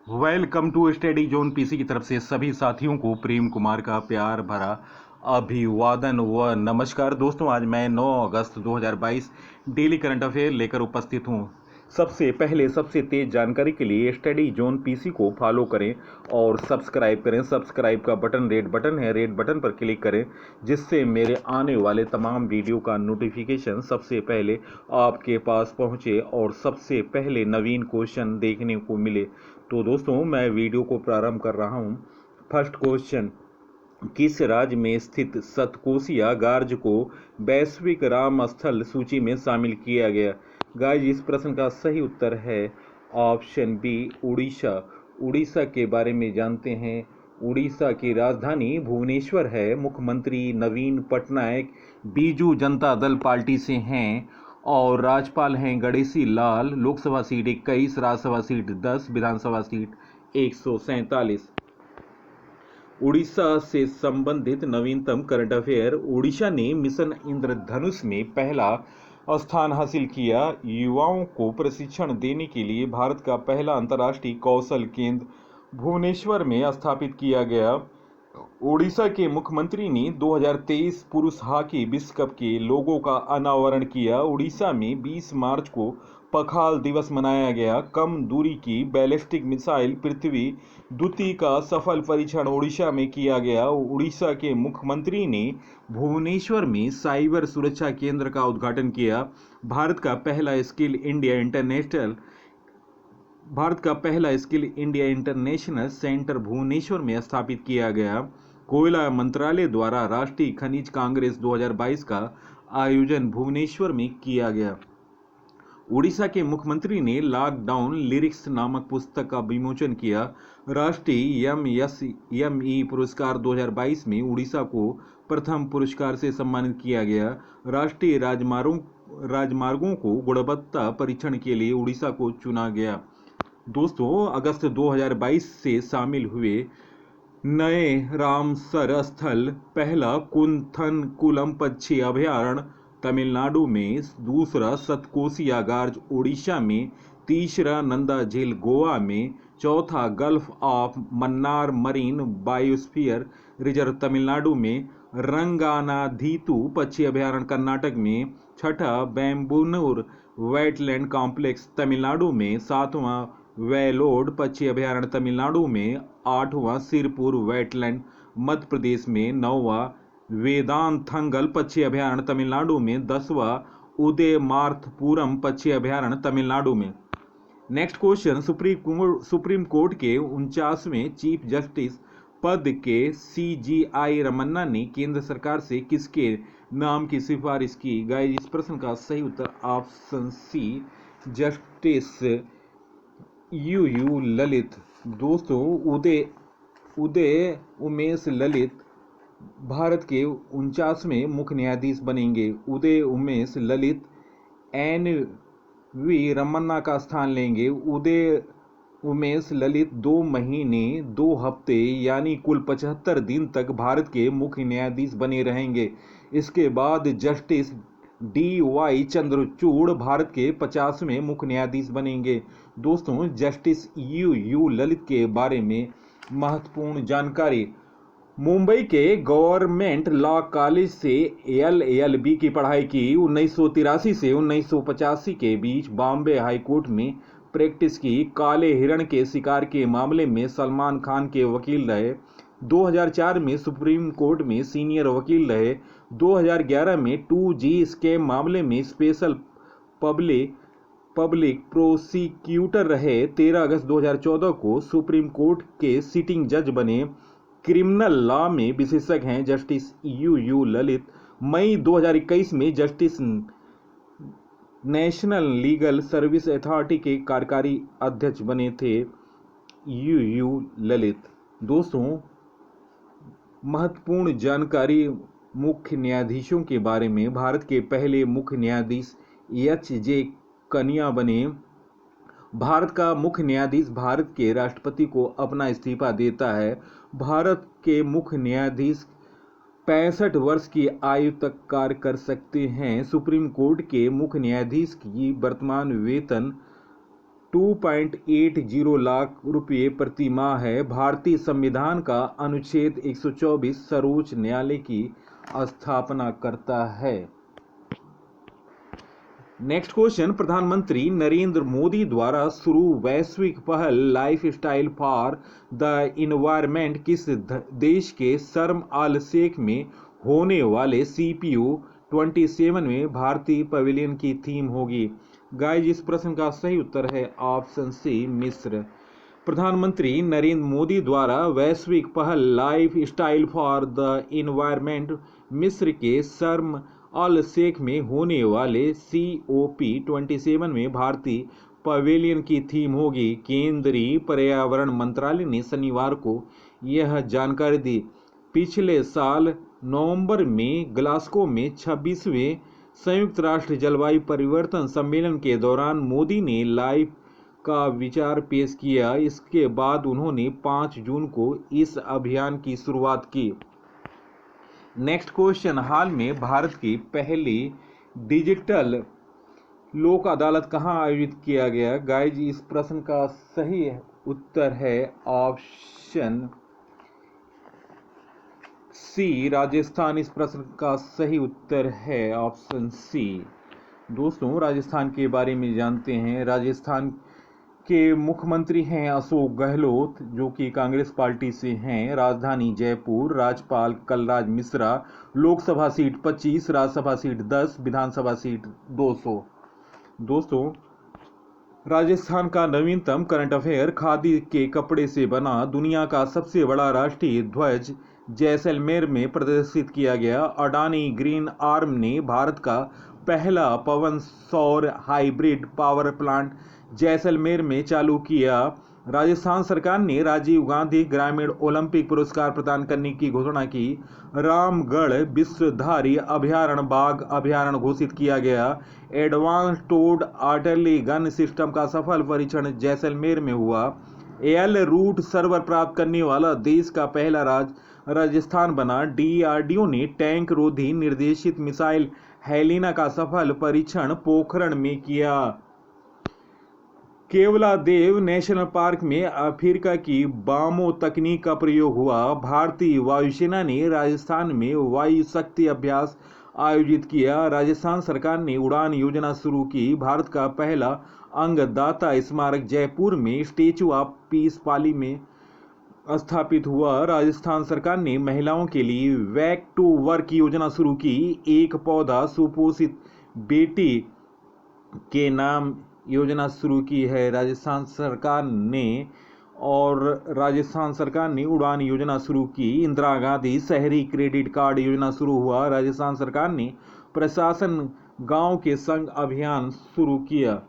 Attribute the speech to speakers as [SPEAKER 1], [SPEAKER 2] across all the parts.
[SPEAKER 1] Welcome to Study Zone PC की तरफ से सभी साथियों को प्रेम कुमार का प्यार भरा अभिवादन व नमस्कार। दोस्तों, आज मैं 9 अगस्त 2022 डेली करंट अफेयर लेकर उपस्थित हूं। सबसे पहले सबसे तेज जानकारी के लिए स्टडी जोन पीसी को फॉलो करें और सब्सक्राइब करें। सब्सक्राइब का बटन रेड बटन है, रेड बटन पर क्लिक करें जिससे मेरे आने वाले तमाम वीडियो का नोटिफिकेशन सबसे पहले आपके पास पहुंचे और सबसे पहले नवीन क्वेश्चन देखने को मिले। तो दोस्तों, मैं वीडियो को प्रारंभ कर रहा हूं। फर्स्ट क्वेश्चन, किस राज्य में स्थित सतकोसिया गार्ज को वैश्विक राम स्थल सूची में शामिल किया गया? गाइज, इस प्रश्न का सही उत्तर है ऑप्शन बी, उड़ीसा। उड़ीसा के बारे में जानते हैं। उड़ीसा की राजधानी भुवनेश्वर है। मुख्यमंत्री नवीन पटनायक बीजू जनता दल पार्टी से हैं और राज्यपाल हैं गणेशी लाल। लोकसभा सीट 21, राज्यसभा सीट 10, विधानसभा सीट 147। उड़ीसा से संबंधित नवीनतम करंट अफेयर। उड़ीसा ने मिशन इंद्रधनुष में पहला स्थान हासिल किया। युवाओं को प्रशिक्षण देने के लिए भारत का पहला अंतर्राष्ट्रीय कौशल केंद्र भुवनेश्वर में स्थापित किया गया। ओडिशा के मुख्यमंत्री ने 2023 पुरुष हॉकी विश्व कप के लोगो का अनावरण किया। उड़ीसा में 20 मार्च को पखाल दिवस मनाया गया। कम दूरी की बैलिस्टिक मिसाइल पृथ्वी द्वितीय का सफल परीक्षण उड़ीसा में किया गया। उड़ीसा के मुख्यमंत्री ने भुवनेश्वर में साइबर सुरक्षा केंद्र का उद्घाटन किया। भारत का पहला Skill India International Centre Bhubaneswar में स्थापित किया गया। कोयला मंत्रालय द्वारा राष्ट्रीय खनिज कांग्रेस 2022 का आयोजन भुवनेश्वर में किया गया। उड़ीसा के मुख्यमंत्री ने लॉकडाउन लिरिक्स नामक पुस्तक का विमोचन किया। राष्ट्रीय एमएसएमई पुरस्कार 2022 में उड़ीसा को प्रथम पुरस्कार से सम्मानित किया गया। राष्ट्रीय राजमार्गों को गुणवत्ता परीक्षण के लिए उड़ीसा को चुना गया। दोस्तों, अगस्त 2022 से शामिल हुए नए रामसर स्थल, पहला कुंथनकुलम पक्षी अभयारण्य तमिलनाडु में, दूसरा सतकोसिया गार्ज उड़ीसा में, तीसरा नंदा झील गोवा में, चौथा gulf of Mannar marine biosphere reserve Tamil Nadu में, रंगानाधीतु पक्षी अभयारण्य कर्नाटक में, छठा बेम्बुनूर वेटलैंड कॉम्प्लेक्स तमिलनाडु में, सातवां वेलोड पक्षी अभयारण्य तमिलनाडु में, आठवां सिरपुर वेटलैंड मध्य प्रदेश में, नौवां वेदांथंगल पक्षी अभयारण्य तमिलनाडु में, 10वां उदयमार्थपुरम पक्षी अभयारण्य तमिलनाडु में। नेक्स्ट क्वेश्चन, सुप्रीम कोर्ट के 49वें चीफ जस्टिस पद के सीजीआई रमन्ना ने केंद्र सरकार से किसके नाम की सिफारिश की? गाइस, इस प्रश्न का सही उत्तर option C, justice U Lalit. दोस्तों, उदय उमेश ललित भारत के 49वें मुख्य न्यायाधीश बनेंगे। उदय उमेश ललित एन.वी. रमन्ना का स्थान लेंगे। उदय उमेश ललित 2 महीने 2 हफ्ते यानी कुल 75 दिन तक भारत के मुख्य न्यायाधीश बने रहेंगे। इसके बाद जस्टिस डी.वाई. चंद्रचूड़ भारत के 50वें मुख्य न्यायाधीश बनेंगे। दोस्तों, जस्टिस यू ललित के बारे में महत्वपूर्ण जानकारी। मुंबई के गवर्नमेंट लॉ कॉलेज से एलएलबी की पढ़ाई की। 1983 से 1985 के बीच बॉम्बे हाईकोर्ट में प्रैक्टिस की। काले हिरण के शिकार के मामले में सलमान खान के वकील रहे। 2004 में सुप्रीम कोर्ट में सीनियर वकील रहे। 2011 में 2G स्कैम मामले में स्पेशल पब्लिक प्रोसिक्यूटर रहे। 13 अगस्त 2014 को सुप्रीम कोर्ट के सिटिंग जज बने। क्रिमिनल लॉ में विशेषज्ञ हैं जस्टिस यू ललित। मई 2021 में justice national legal service authority के कार्यकारी अध्यक्ष बने थे यू ललित। दोस्तों, महत्वपूर्ण जानकारी मुख्य न्यायाधीशों के बारे में। भारत के पहले मुख्य न्यायाधीश एच.जे. कनिया बने। भारत का मुख्य न्यायाधीश भारत के राष्ट्रपति को अपना इस्तीफा देता है। भारत के मुख्य न्यायाधीश 65 वर्ष की आयु तक कार्य कर सकते हैं। सुप्रीम कोर्ट के मुख्य न्यायाधीश की वर्तमान वेतन 2.80 लाख रुपये प्रति माह है। भारतीय संविधान का अनुच्छेद 124 सर्वोच्च न्यायालय की स्थापना करता है। नेक्स्ट क्वेश्चन, प्रधानमंत्री नरेंद्र मोदी द्वारा शुरू वैश्विक पहल life style for the environment किस देश के शर्म अल शेख में होने वाले CPO27 में भारतीय पवेलियन की थीम होगी? गाइस, इस प्रश्न का सही उत्तर है ऑप्शन सी, मिस्र। प्रधानमंत्री नरेंद्र मोदी द्वारा वैश्विक पहल life style for the environment मिस्र के शर्म अल शेख में होने वाले COP27 में भारतीय पवेलियन की थीम होगी। केंद्रीय पर्यावरण मंत्रालय ने शनिवार को यह जानकारी दी। पिछले साल नवंबर में ग्लासगो में 26वें संयुक्त राष्ट्र जलवायु परिवर्तन सम्मेलन के दौरान मोदी ने लाइफ का विचार पेश किया। इसके बाद उन्होंने 5 जून को इस अभियान की शुरुआत की। नेक्स्ट क्वेश्चन, हाल में भारत की पहली डिजिटल लोक अदालत कहां आयोजित किया गया? गाइज, इस प्रश्न का सही उत्तर है ऑप्शन सी, राजस्थान। इस प्रश्न का सही उत्तर है ऑप्शन सी। दोस्तों, राजस्थान के बारे में जानते हैं। राजस्थान के मुख्यमंत्री हैं अशोक गहलोत, जो कि कांग्रेस पार्टी से हैं। राजधानी जयपुर, राज्यपाल कलराज मिश्रा। लोकसभा सीट 25, राज्यसभा सीट 10, विधानसभा सीट 200। दोस्तों, राजस्थान का नवीनतम करंट अफेयर, खादी के कपड़े से बना दुनिया का सबसे बड़ा राष्ट्रीय ध्वज जैसलमेर में प्रदर्शित किया गया। अडानी ग्रीन आर्म ने भारत का पहला पवन सौर हाइब्रिड पावर प्लांट जैसलमेर में चालू किया। राजस्थान सरकार ने राजीव गांधी ग्रामीण ओलंपिक पुरस्कार प्रदान करने की घोषणा की। रामगढ़ विश्वधारी अभयारण्य बाघ अभयारण्य घोषित किया गया। Advance towed artillery gun system का सफल परीक्षण जैसलमेर में हुआ। एल रूट सर्वर प्राप्त करने वाला देश का पहला राज्य राजस्थान बना। DRDO ने टैंक रोधी निर्देशित मिसाइल हेलिना का सफल परीक्षण पोखरण में किया। केवलादेव नेशनल पार्क में अफ्रीका की बामो तकनीक का प्रयोग हुआ। भारतीय वायुसेना ने राजस्थान में वायु शक्ति अभ्यास आयोजित किया। राजस्थान सरकार ने उड़ान योजना शुरू की। भारत का पहला अंगदाता स्मारक जयपुर में स्टेचू ऑफ पीस पाली में स्थापित हुआ। राजस्थान सरकार ने महिलाओं के लिए वैक टू वर्क योजना शुरू की। एक पौधा सुपोषित बेटी के नाम योजना शुरू की है राजस्थान सरकार ने। और राजस्थान सरकार ने उड़ान योजना शुरू की। इंदिरा गांधी शहरी क्रेडिट कार्ड योजना शुरू हुआ। राजस्थान सरकार ने प्रशासन गांव के संग अभियान शुरू किया।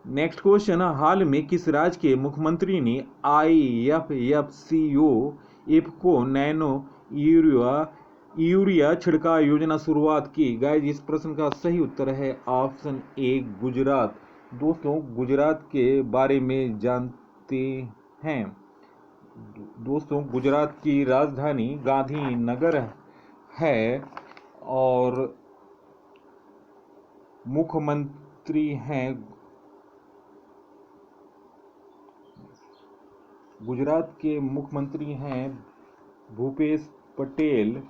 [SPEAKER 1] नेक्स्ट क्वेश्चन, हाल में किस राज्य के मुख्यमंत्री ने IFFCO इफ्को नैनो यूरिया छिड़काव योजना शुरुआत की? गाइस, इस प्रश्न का सही उत्तर है ऑप्शन ए, गुजरात। दोस्तों, गुजरात के बारे में जानते हैं। दोस्तों, गुजरात की राजधानी गांधीनगर है और मुख्यमंत्री हैं गुजरात के मुख्यमंत्री हैं भूपेश पटेल।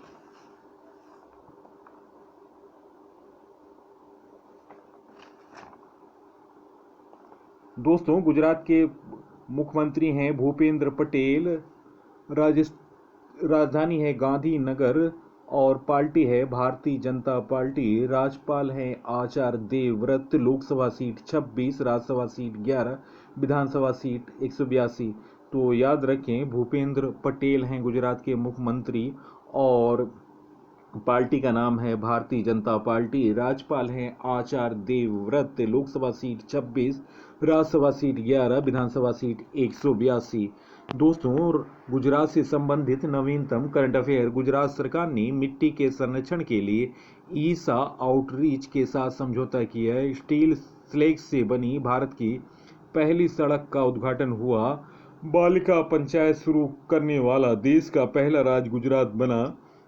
[SPEAKER 1] दोस्तों, गुजरात के मुख्यमंत्री हैं भूपेंद्र पटेल। राजधानी है गांधीनगर और पार्टी है भारतीय जनता पार्टी। राज्यपाल हैं आचार्य देवव्रत। लोकसभा सीट 26, राज्यसभा सीट 11, विधानसभा सीट 182। तो याद रखें, भूपेंद्र पटेल हैं गुजरात के मुख्यमंत्री और पार्टी का नाम है भारतीय जनता पार्टी। राज्यपाल हैं आचार्य देवव्रत। लोकसभा सीट 26, राज्यसभा सीट 11, विधानसभा सीट 182। दोस्तों, गुजरात से संबंधित नवीनतम करंट अफेयर, गुजरात सरकार ने मिट्टी के संरक्षण के लिए ईसा आउटरीच के साथ समझौता किया है। स्टील स्लैग्स से बनी भारत की पहली सड़क का उद्घाटन हुआ। बालिका पंचायत शुरू करने वाला देश का पहला राज्य गुजरात बना।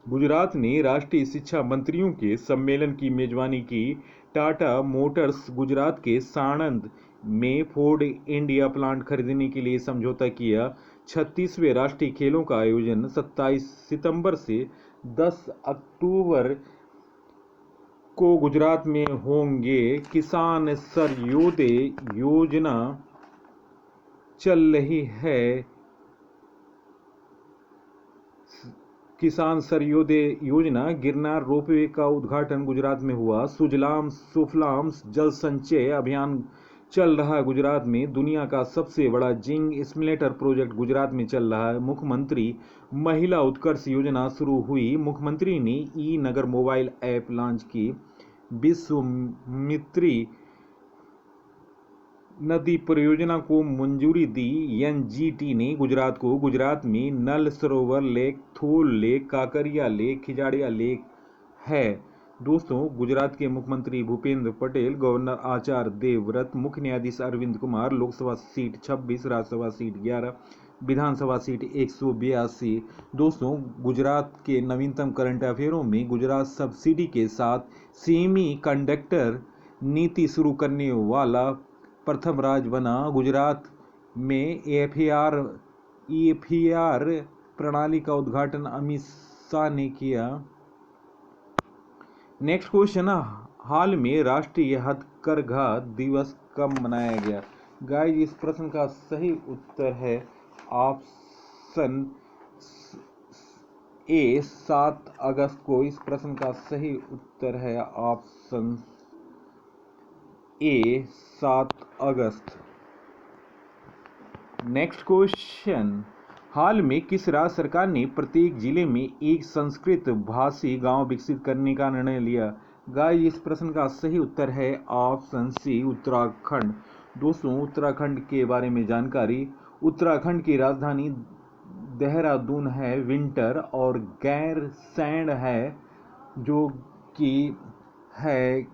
[SPEAKER 1] गुजरात ने राष्ट्रीय शिक्षा मंत्रियों के सम्मेलन की मेजबानी की। टाटा मोटर्स गुजरात के साणंद में फोर्ड इंडिया प्लांट खरीदने के लिए समझौता किया। 36वें राष्ट्रीय खेलों का आयोजन 27 सितंबर से 10 अक्टूबर को गुजरात में होंगे। किसान सर्वोदय योजना चल रही है। किसान सर्वोदय योजना गिरनार रोपवे का उद्घाटन गुजरात में हुआ। सुजलाम सुफलाम जल संचय अभियान चल रहा है गुजरात में। दुनिया का सबसे बड़ा जिंक स्पिलेटर प्रोजेक्ट गुजरात में चल रहा है। मुख्यमंत्री महिला उत्कर्ष योजना शुरू हुई। मुख्यमंत्री ने ई नगर मोबाइल ऐप लॉन्च की। विश्वामित्री नदी परियोजना को मंजूरी दी। एनजीटी ने गुजरात को। गुजरात में नल सरोवर लेक, थोल lake, Kankaria lake, Khijadia lake है। दोस्तों, गुजरात के मुख्यमंत्री भूपेंद्र पटेल, गवर्नर आचार्य देवव्रत, मुख्य न्यायाधीश अरविंद कुमार, लोकसभा सीट 26, राज्यसभा सीट 11, विधानसभा सीट 182। दोस्तों, गुजरात के नवीनतम करंट अफेयरों में गुजरात सब्सिडी के साथ सेमी कंडक्टर नीति शुरू करने वाला प्रथम राज्य बना। गुजरात में एफएआर प्रणाली का उद्घाटन अमित शाह ने किया। नेक्स्ट क्वेश्चन, हाल में राष्ट्रीय हथकरघा दिवस कब मनाया गया? गाइस, इस प्रश्न का सही उत्तर है ऑप्शन ए 7 अगस्त को। इस प्रश्न का सही उत्तर है ऑप्शन ए 7 अगस्त। नेक्स्ट क्वेश्चन, हाल में किस राज्य सरकार ने प्रत्येक जिले में एक संस्कृत भाषी गांव विकसित करने का निर्णय लिया? गाइस, इस प्रश्न का सही उत्तर है ऑप्शन सी उत्तराखंड। दोस्तों, उत्तराखंड के बारे में जानकारी, उत्तराखंड की राजधानी देहरादून है। विंटर और गैरसैंड है जो कि है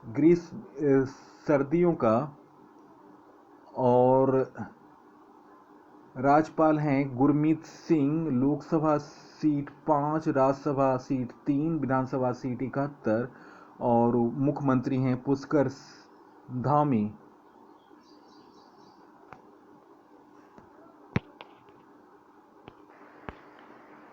[SPEAKER 1] ग्रीष्म सर्दियों का। और राज्यपाल हैं गुरमीत सिंह। लोकसभा सीट 5, राज्यसभा सीट 3, विधानसभा सीट 71 और मुख्यमंत्री हैं पुष्कर धामी।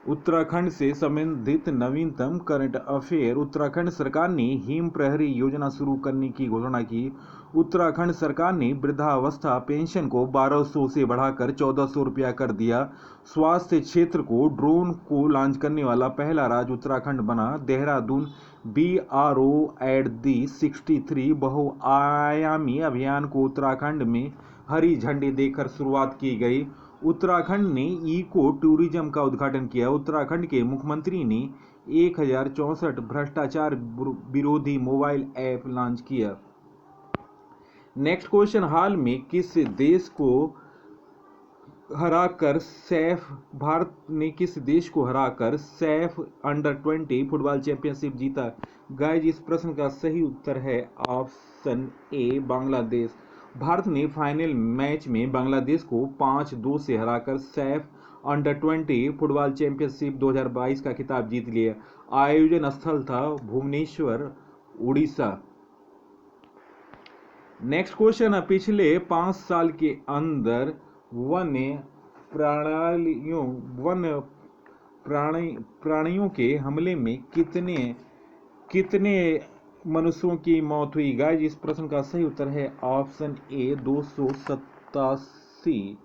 [SPEAKER 1] उत्तराखंड से संबंधित नवीनतम करंट अफेयर। उत्तराखंड सरकार ने हिम प्रहरी योजना शुरू करने की घोषणा की। उत्तराखंड सरकार ने वृद्धावस्था पेंशन को 1200 से बढ़ाकर 1400 रुपया कर दिया। स्वास्थ्य क्षेत्र को ड्रोन को लॉन्च करने वाला पहला राज्य उत्तराखंड बना। देहरादून BRO एट दी 63 बहुआयामी अभियान को उत्तराखंड में हरी झंडी देकर शुरुआत की गई। उत्तराखंड ने इको टूरिज्म का उद्घाटन किया। उत्तराखंड के मुख्यमंत्री ने 1064 भ्रष्टाचार विरोधी मोबाइल ऐप लॉन्च किया। नेक्स्ट क्वेश्चन, हाल में किस देश को हराकर भारत ने किस देश को हराकर सैफ अंडर-20 फुटबॉल चैंपियनशिप जीता? गाइस, इस प्रश्न का सही उत्तर है ऑप्शन ए बांग्लादेश। भारत ने फाइनल मैच में बांग्लादेश को 5-2 से हराकर सैफ अंडर-20 फुटबॉल चैंपियनशिप 2022 का खिताब जीत लिया। आयोजन स्थल था भुवनेश्वर, उड़ीसा। नेक्स्ट क्वेश्चन है, पिछले 5 साल के अंदर वन्य प्राणियों के हमले में कितने मनुष्यों की मौत हुई? गाइस, इस प्रश्न का सही उत्तर है ऑप्शन ए 287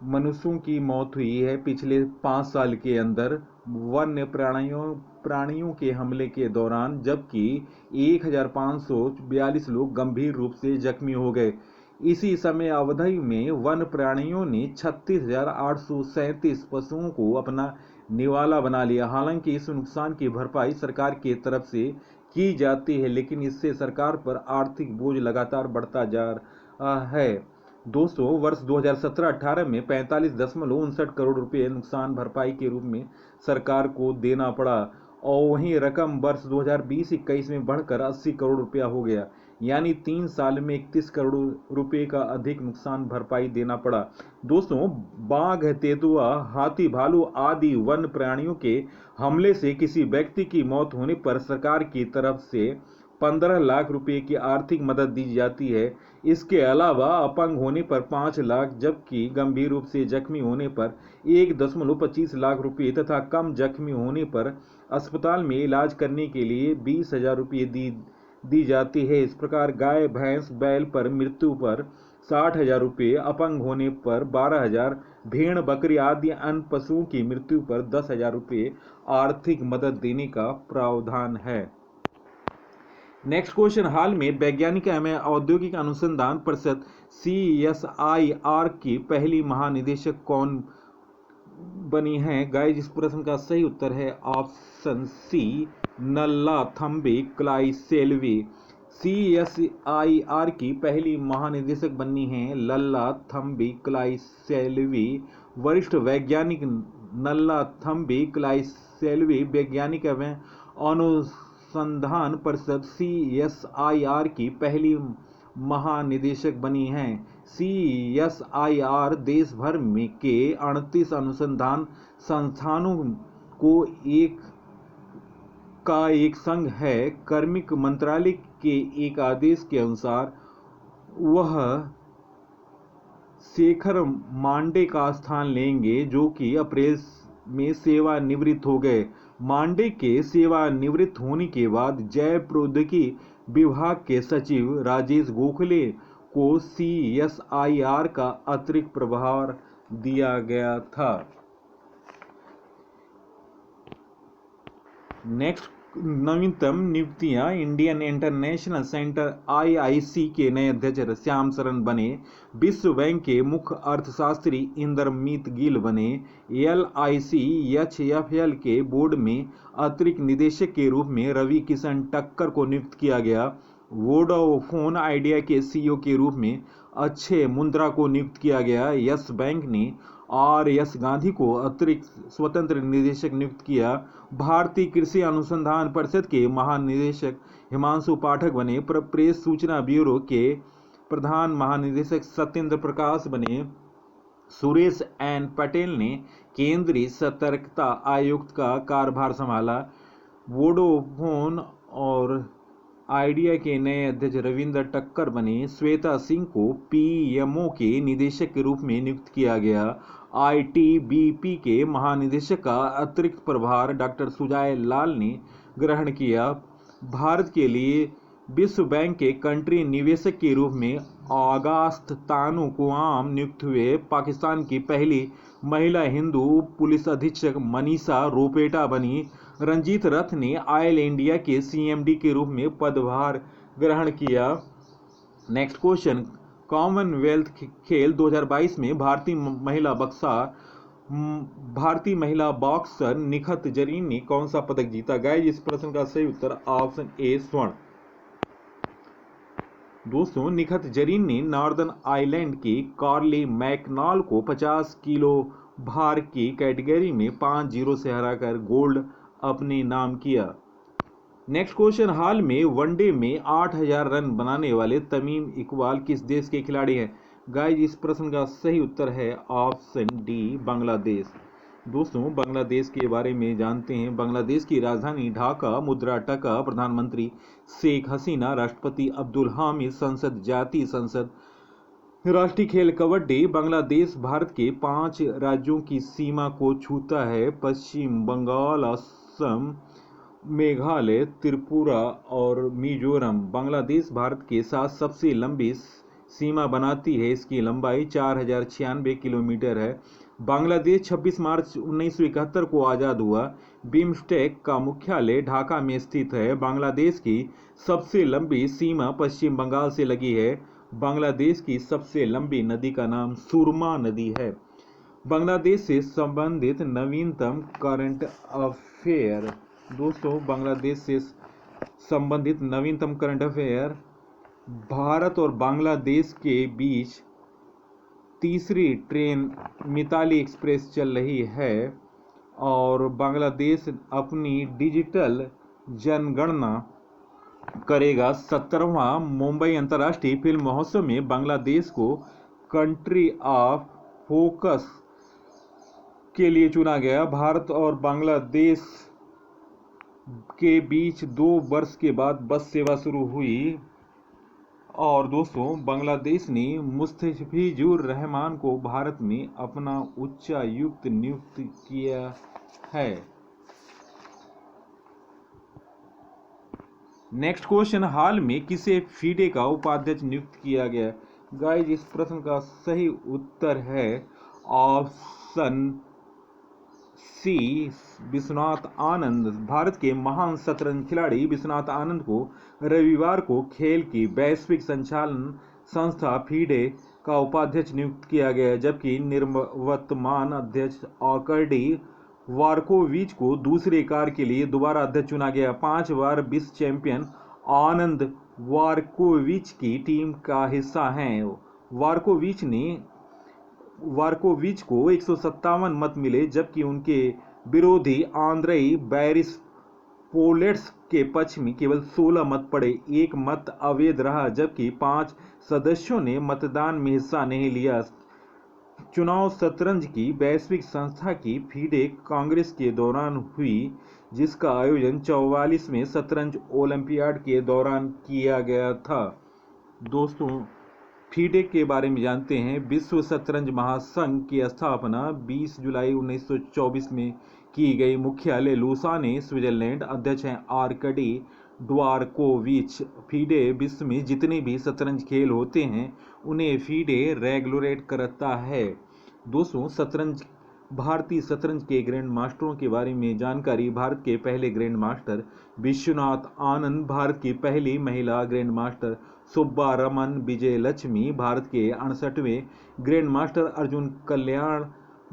[SPEAKER 1] मनुष्यों की मौत हुई है पिछले 5 साल के अंदर वन्य प्राणियों के हमले के दौरान, जबकि 1542 लोग गंभीर रूप से जख्मी हो गए। इसी समय अवधि में वन्य प्राणियों ने 36,837 पशुओं को अपना निवाला बना लिया। हालांकि इस नुकसान की भरपाई सरकार की तरफ से की जाती है, लेकिन इससे सरकार पर आर्थिक बोझ लगातार बढ़ता जा रहा है। दोस्तों, वर्ष 2017-18 में 45.59 करोड़ रुपए नुकसान भरपाई के रूप में सरकार को देना पड़ा और वहीं रकम वर्ष 2020-21 में बढ़कर 80 करोड़ रुपया हो गया, यानी 3 साल में 31 करोड़ रुपए का अधिक नुकसान भरपाई देना पड़ा। दोस्तों, बाघ, तेंदुआ, हाथी, भालू आदि वन्य प्राणियों के हमले से किसी व्यक्ति की मौत होने पर सरकार की तरफ से 15 लाख रुपए की आर्थिक मदद दी जाती है। इसके अलावा अपंग होने पर 5 लाख, जबकि गंभीर रूप से जख्मी होने पर 1.25 लाख रुपए तथा कम जख्मी होने पर अस्पताल में इलाज करने के लिए 20,000 रुपये दी जाती है। इस प्रकार गाय, भैंस, बैल पर मृत्यु पर 60,000 रुपये, अपंग होने पर 12,000, भेड़, बकरी आदि अन्य पशुओं की मृत्यु पर 10,000 रुपये आर्थिक मदद देने का प्रावधान है। नेक्स्ट क्वेश्चन, हाल में वैज्ञानिक एवं औद्योगिक अनुसंधान परिषद CSIR की पहली महानिदेशक कौन बनी है? गाइस, इस प्रश्न का सही उत्तर है ऑप्शन सी, नल्लाथम्बी क्लाइसेल्वी। CSIR की पहली महानिदेशक बनी है नल्लाथम्बी क्लाइसेल्वी। वरिष्ठ वैज्ञानिक नल्लाथम्बी क्लाइसेल्वी वैज्ञानिक एवं अनुसंधान परिषद CSIR की पहली महानिदेशक बनी हैं। CSIR देश भर में के 38 अनुसंधान संस्थानों को एक संघ है। कार्मिक मंत्रालय के एक आदेश के अनुसार वह शेखर मांडे का स्थान लेंगे, जो कि अप्रैल में सेवानिवृत्त हो गए। मांडे के सेवानिवृत्त होने के बाद जैव प्रौद्योगिकी विभाग के सचिव राजेश गोखले को CSIR का अतिरिक्त प्रभार दिया गया था। नेक्स्ट, नवीनतम नियुक्तियां, इंडियन इंटरनेशनल सेंटर IIC के नए अध्यक्ष श्याम शरण बने। विश्व बैंक के मुख्य अर्थशास्त्री इंद्रमीत गिल बने। LIC-HFL के बोर्ड में अतिरिक्त निदेशक के रूप में रवि किशन टक्कर को नियुक्त किया गया। वोडाफोन आइडिया के CEO के रूप में अक्षय मुंद्रा को नियुक्त किया गया। यस बैंक ने RS गांधी को अतिरिक्त स्वतंत्र निदेशक नियुक्त किया। भारतीय कृषि अनुसंधान परिषद के महानिदेशक हिमांशु पाठक बने। प्रेस सूचना ब्यूरो के प्रधान महानिदेशक सत्येंद्र प्रकाश बने। सुरेश एन पटेल ने केंद्रीय सतर्कता आयुक्त का कार्यभार संभाला। वोडाफोन और आइडिया के नए अध्यक्ष रविंद्र टक्कर बने। श्वेता सिंह को PMO के निदेशक के रूप में नियुक्त किया गया। ITBP के महानिदेशक का अतिरिक्त प्रभार डॉक्टर सुजाय लाल ने ग्रहण किया। भारत के लिए विश्व बैंक के कंट्री निवेशक के रूप में अगास्त तानुकुआम नियुक्त हुए। पाकिस्तान की पहली महिला हिंदू पुलिस अधीक्षक मनीषा रोपेटा बनी। रंजीत रथ ने ऑयल इंडिया के CMD के रूप में पदभार ग्रहण किया। नेक्स्ट क्वेश्चन, कॉमनवेल्थ खेल 2022 में भारतीय महिला बॉक्सर निखत जरीन ने कौन सा पदक जीता? गाइस, इस प्रश्न का सही उत्तर ऑप्शन ए, स्वर्ण। दोस्तों, निखत जरीन ने नॉर्दर्न आयरलैंड की कार्ली मैकनॉल को 50 किलो भार की कैटेगरी में 5-0 से हराकर गोल्ड अपने नाम किया। नेक्स्ट क्वेश्चन, हाल में वनडे में 8,000 रन बनाने वाले तमीम इकबाल किस देश के खिलाड़ी हैं? गाइस, इस प्रश्न का सही उत्तर है ऑप्शन डी, बांग्लादेश। दोस्तों, बांग्लादेश के बारे में जानते हैं। बांग्लादेश की राजधानी ढाका, मुद्रा टका, प्रधानमंत्री शेख हसीना, राष्ट्रपति अब्दुल हामिद, संसद जातीय संसद, राष्ट्रीय खेल कबड्डी। बांग्लादेश भारत के 5 राज्यों की सीमा को छूता है: पश्चिम बंगाल, असम, मेघालय, त्रिपुरा और मिजोरम। बांग्लादेश भारत के साथ सबसे लंबी सीमा बनाती है। इसकी लंबाई 4,096 किलोमीटर है। बांग्लादेश 26 मार्च 1971 को आज़ाद हुआ। बिम्स्टेक का मुख्यालय ढाका में स्थित है। बांग्लादेश की सबसे लंबी सीमा पश्चिम बंगाल से लगी है। बांग्लादेश की सबसे लंबी नदी का नाम सुरमा नदी है। बांग्लादेश से संबंधित नवीनतम करंट अफेयर। दोस्तों, बांग्लादेश से संबंधित नवीनतम करंट अफेयर, भारत और बांग्लादेश के बीच तीसरी ट्रेन मिताली एक्सप्रेस चल रही है और बांग्लादेश अपनी डिजिटल जनगणना करेगा। 17वां मुंबई अंतर्राष्ट्रीय फिल्म महोत्सव में बांग्लादेश को कंट्री ऑफ फोकस के लिए चुना गया। भारत और बांग्लादेश के बीच 2 वर्ष के बाद बस सेवा शुरू हुई। और दोस्तों, बांग्लादेश ने मुस्तफिजुर रहमान को भारत में अपना उच्चायुक्त नियुक्त किया है। नेक्स्ट क्वेश्चन, हाल में किसे फीडे का उपाध्यक्ष नियुक्त किया गया? गाइस, इस प्रश्न का सही उत्तर है ऑप्शन सी, विश्वनाथ आनंद। भारत के महान शतरंज खिलाड़ी विश्वनाथ आनंद को रविवार को खेल की वैश्विक संचालन संस्था फीडे का उपाध्यक्ष नियुक्त किया गया, जबकि निवर्तमान अध्यक्ष आर्कडी वार्कोविच को दूसरे कार्य के लिए दोबारा अध्यक्ष चुना गया। 5 बार विश्व चैंपियन आनंद वार्कोविच की टीम का हिस्सा हैं। वार्कोविच को 157 मत मिले, जबकि उनके विरोधी आंद्रेई बैरिस पोलेट्स के पक्ष में केवल 16 मत पड़े। एक मत अवैध रहा, जबकि 5 सदस्यों ने मतदान में हिस्सा नहीं लिया। चुनाव शतरंज की वैश्विक संस्था की फीडे कांग्रेस के दौरान हुई, जिसका आयोजन 44वें शतरंज ओलंपियाड के दौरान किया गया था। दोस्तों, फीडे के बारे में जानते हैं। विश्व शतरंज महासंघ की स्थापना 20 जुलाई 1924 में की गई। मुख्यालय लुसाने, स्विट्जरलैंड। अध्यक्ष हैं आर्कडी ड्वारकोविच। फीडे विश्व में जितने भी शतरंज खेल होते हैं उन्हें फीडे रेगुलेट करता है। दोस्तों, भारतीय शतरंज के ग्रैंड मास्टरों के बारे में जानकारी। भारत के पहले ग्रैंड मास्टर विश्वनाथ आनंद। भारत की पहली महिला ग्रैंड मास्टर सुब्बारमन विजयलक्ष्मी। भारत के 68वें ग्रैंड मास्टर अर्जुन कल्याण।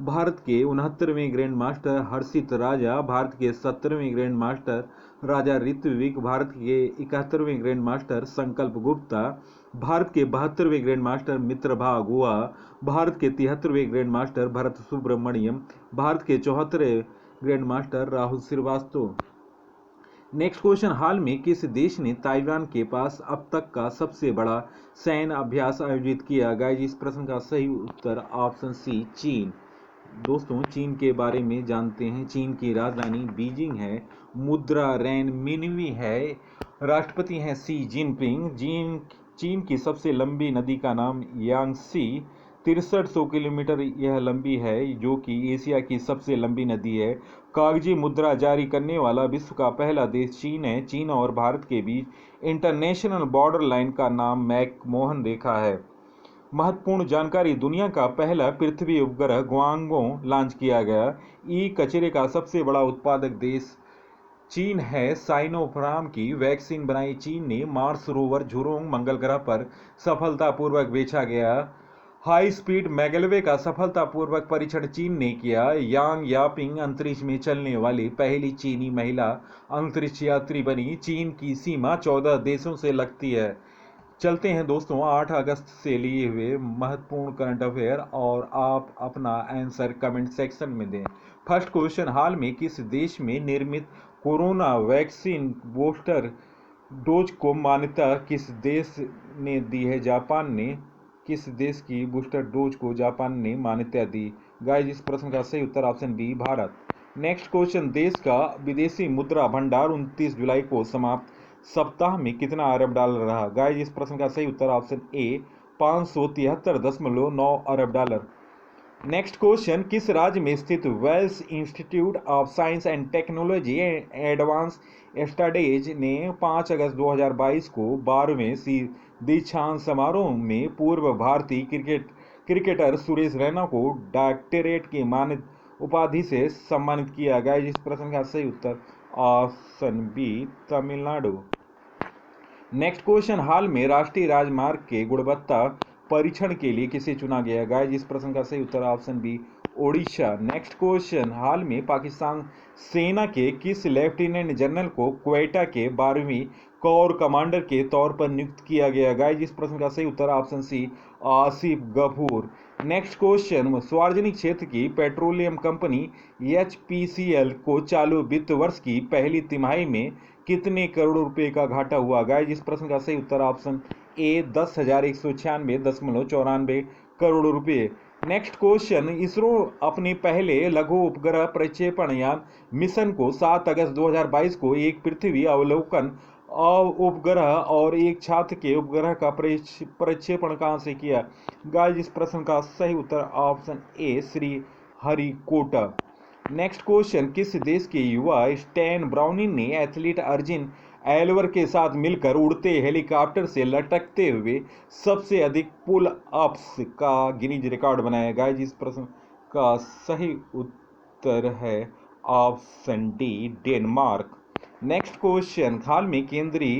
[SPEAKER 1] भारत के 69वें ग्रैंड मास्टर हर्षित राजा। भारत के 70वें ग्रैंड मास्टर राजा ऋत्विक। भारत के 71वें ग्रैंड मास्टर संकल्प गुप्ता। भारत के 72वें ग्रैंड मास्टर मित्रभा गुहा। भारत के 73वें ग्रैंड मास्टर भरत सुब्रमण्यम। भारत के 74वें grand master Rahul Srivastava. Next question, हाल में किस देश ने ताइवान के पास अब तक का सबसे बड़ा सैन्य अभ्यास आयोजित किया? गाइस, इस प्रश्न का सही उत्तर ऑप्शन सी, चीन। दोस्तों, चीन के बारे में जानते हैं। चीन की राजधानी बीजिंग है। मुद्रा रेनमिनवी है। राष्ट्रपति हैं शी जिनपिंग। चीन की सबसे लंबी नदी का नाम यांगसी। 6300 किलोमीटर यह लंबी है, जो कि एशिया की सबसे लंबी नदी है। कागजी मुद्रा जारी करने वाला विश्व का पहला देश चीन है। चीन और भारत के बीच इंटरनेशनल बॉर्डर लाइन का नाम मैकमोहन रेखा है। महत्वपूर्ण जानकारी, दुनिया का पहला पृथ्वी उपग्रह ग्वांगो लॉन्च किया गया। ई कचरे का सबसे बड़ा उत्पादक देश चीन है। साइनोफार्म की वैक्सीन बनाई चीन ने। मार्स रोवर झुरोंग मंगल ग्रह पर सफलतापूर्वक भेजा गया। हाई स्पीड मैगलवे का सफलतापूर्वक परीक्षण चीन ने किया। यांग यापिंग अंतरिक्ष में चलने वाली पहली चीनी महिला अंतरिक्ष यात्री बनी। चीन की सीमा 14 देशों से लगती है। चलते हैं दोस्तों 8 अगस्त से लिए हुए महत्वपूर्ण करंट अफेयर, और आप अपना आंसर कमेंट सेक्शन में दें। फर्स्ट क्वेश्चन, हाल में किस देश में निर्मित कोरोना वैक्सीन बूस्टर डोज को मान्यता किस देश ने दी है? जापान ने। किस देश की बूस्टर डोज को जापान ने मान्यता दी? गाइस, इस प्रश्न का सही उत्तर option B, Bharat. Next question, देश का विदेशी मुद्रा भंडार 29 जुलाई को समाप्त सप्ताह में कितना अरब डॉलर रहा? गाइस, इस प्रश्न का सही उत्तर ऑप्शन ए, 573.9 अरब डॉलर। नेक्स्ट क्वेश्चन, किस राज्य में स्थित Vels institute of science and technology advance studies ने 5 अगस्त 2022 को 12वें दीक्षांत समारोह में पूर्व भारतीय क्रिकेटर सुरेश रैना को डॉक्टरेट की मानद उपाधि से सम्मानित किया गया? इस प्रश्न का सही उत्तर option B, Tamil Nadu. Next question, हाल में राष्ट्रीय राजमार्ग के गुणवत्ता परीक्षण के लिए किसे चुना गया? गाइस, इस प्रश्न का सही उत्तर option B, Odisha. Next question, हाल में पाकिस्तान सेना के किस लेफ्टिनेंट जनरल को क्वेटा के 12वीं कोर कमांडर के तौर पर नियुक्त किया गया? गाइस, इस प्रश्न का सही उत्तर option C, Asif Ghafoor. Next question, सार्वजनिक क्षेत्र की पेट्रोलियम कंपनी एचपीसीएल को चालू वित्त वर्ष की पहली तिमाही में कितने करोड़ रुपए का घाटा हुआ? गाइस, इस प्रश्न का सही उत्तर ऑप्शन ए, 10,196.94 करोड़ रुपए। नेक्स्ट क्वेश्चन, इसरो अपने पहले लघु उपग्रह प्रक्षेपण यान मिशन को 7 अगस्त 2022 को एक पृथ्वी अवलोकन उपग्रह और एक छात्र के उपग्रह का प्रक्षेपण कहाँ से किया? गाइस इस प्रश्न का सही उत्तर option A Sriharikota. Next question, किस देश के युवा स्टैन ब्राउनिंग ने एथलीट अर्जिन एल्वर के साथ मिलकर उड़ते हेलीकॉप्टर से लटकते हुए सबसे अधिक पुल अप्स का गिनीज रिकॉर्ड बनाया? गाइस इस प्रश्न का सही उत्तर है option D Denmark. Next question, हाल में केंद्रीय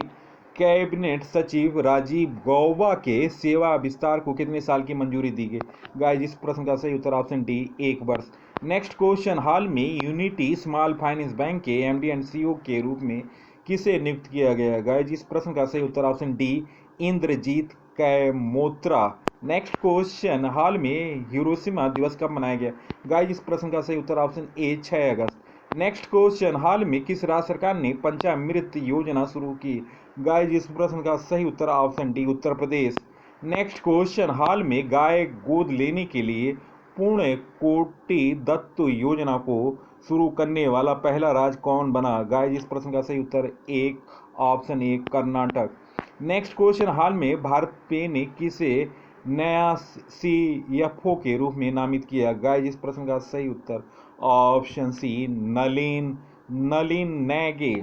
[SPEAKER 1] कैबिनेट सचिव राजीव गौबा के सेवा विस्तार को कितने साल की मंजूरी दी गई? गाइस इस प्रश्न का सही उत्तर ऑप्शन डी 1 वर्ष। नेक्स्ट क्वेश्चन, हाल में यूनिटी स्मॉल फाइनेंस बैंक के एमडी एंड सीईओ के रूप में किसे नियुक्त किया गया? गाइस इस प्रश्न का सही उत्तर option D Indrajit Kaimotra. Next question, हाल में हिरोशिमा दिवस कब मनाया गया? गाइस इस प्रश्न का सही उत्तर ऑप्शन ए 6 अगस्त। नेक्स्ट क्वेश्चन, हाल में किस राज्य सरकार ने पंचामृत योजना शुरू की? गाइस इस प्रश्न का सही उत्तर option D Uttar Pradesh. Next question, हाल में गाय गोद लेने के लिए पूर्ण कोटि दत्त योजना को शुरू करने वाला पहला राज्य कौन बना? गाइस इस प्रश्न का सही उत्तर एक option A Karnataka. Next question, हाल में भारत पे ने किसे नया सीएफओ के रूप में नामित किया? गाइस इस प्रश्न का सही उत्तर option C Nalin Naige.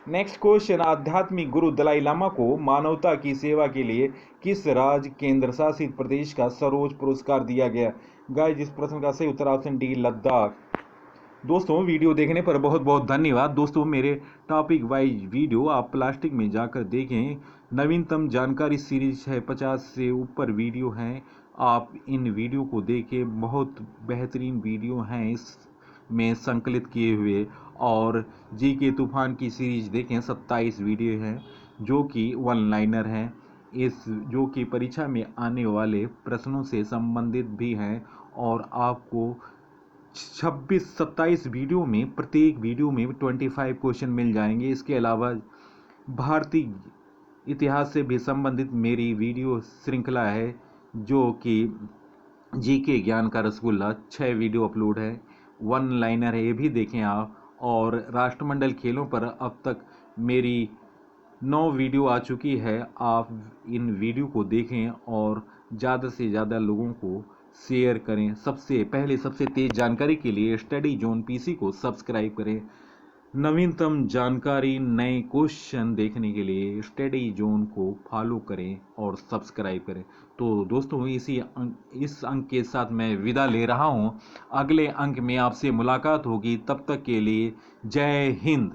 [SPEAKER 1] Next question, आध्यात्मिक गुरु दलाई लामा को मानवता की सेवा के लिए किस राज्य केंद्र शासित प्रदेश का सर्वोच्च पुरस्कार दिया गया? गाइस इस प्रश्न का सही उत्तर ऑप्शन डी लद्दाख। दोस्तों वीडियो देखने पर बहुत बहुत धन्यवाद। दोस्तों मेरे टॉपिक वाइज वीडियो आप प्लास्टिक में जाकर देखें। नवीनतम जानकारी सीरीज है, 50 से ऊपर वीडियो हैं। आप इन वीडियो को देखें, बहुत बेहतरीन वीडियो हैं इसमें संकलित किए हुए। और जी के तूफान की सीरीज देखें, 27 वीडियो हैं जो कि वन लाइनर हैं, इस जो कि परीक्षा में आने वाले प्रश्नों से संबंधित भी हैं। और आपको 26-27 वीडियो में प्रत्येक वीडियो में 25 क्वेश्चन मिल जाएंगे। इसके अलावा भारतीय इतिहास से भी संबंधित मेरी वीडियो श्रृंखला है जो कि जीके ज्ञान का रसगुल्ला, 6 वीडियो अपलोड है, वन लाइनर है, ये भी देखें आप। और राष्ट्रमंडल खेलों पर अब तक मेरी 9 वीडियो आ चुकी है। आप इन वीडियो को देखें और ज़्यादा से ज़्यादा लोगों को शेयर करें। सबसे पहले सबसे तेज़ जानकारी के लिए स्टडी जोन पीसी को सब्सक्राइब करें। नवीनतम जानकारी, नए क्वेश्चन देखने के लिए स्टडी जोन को फॉलो करें और सब्सक्राइब करें। तो दोस्तों इस अंक के साथ मैं विदा ले रहा हूं। अगले अंक में आपसे मुलाकात होगी, तब तक के लिए जय हिंद।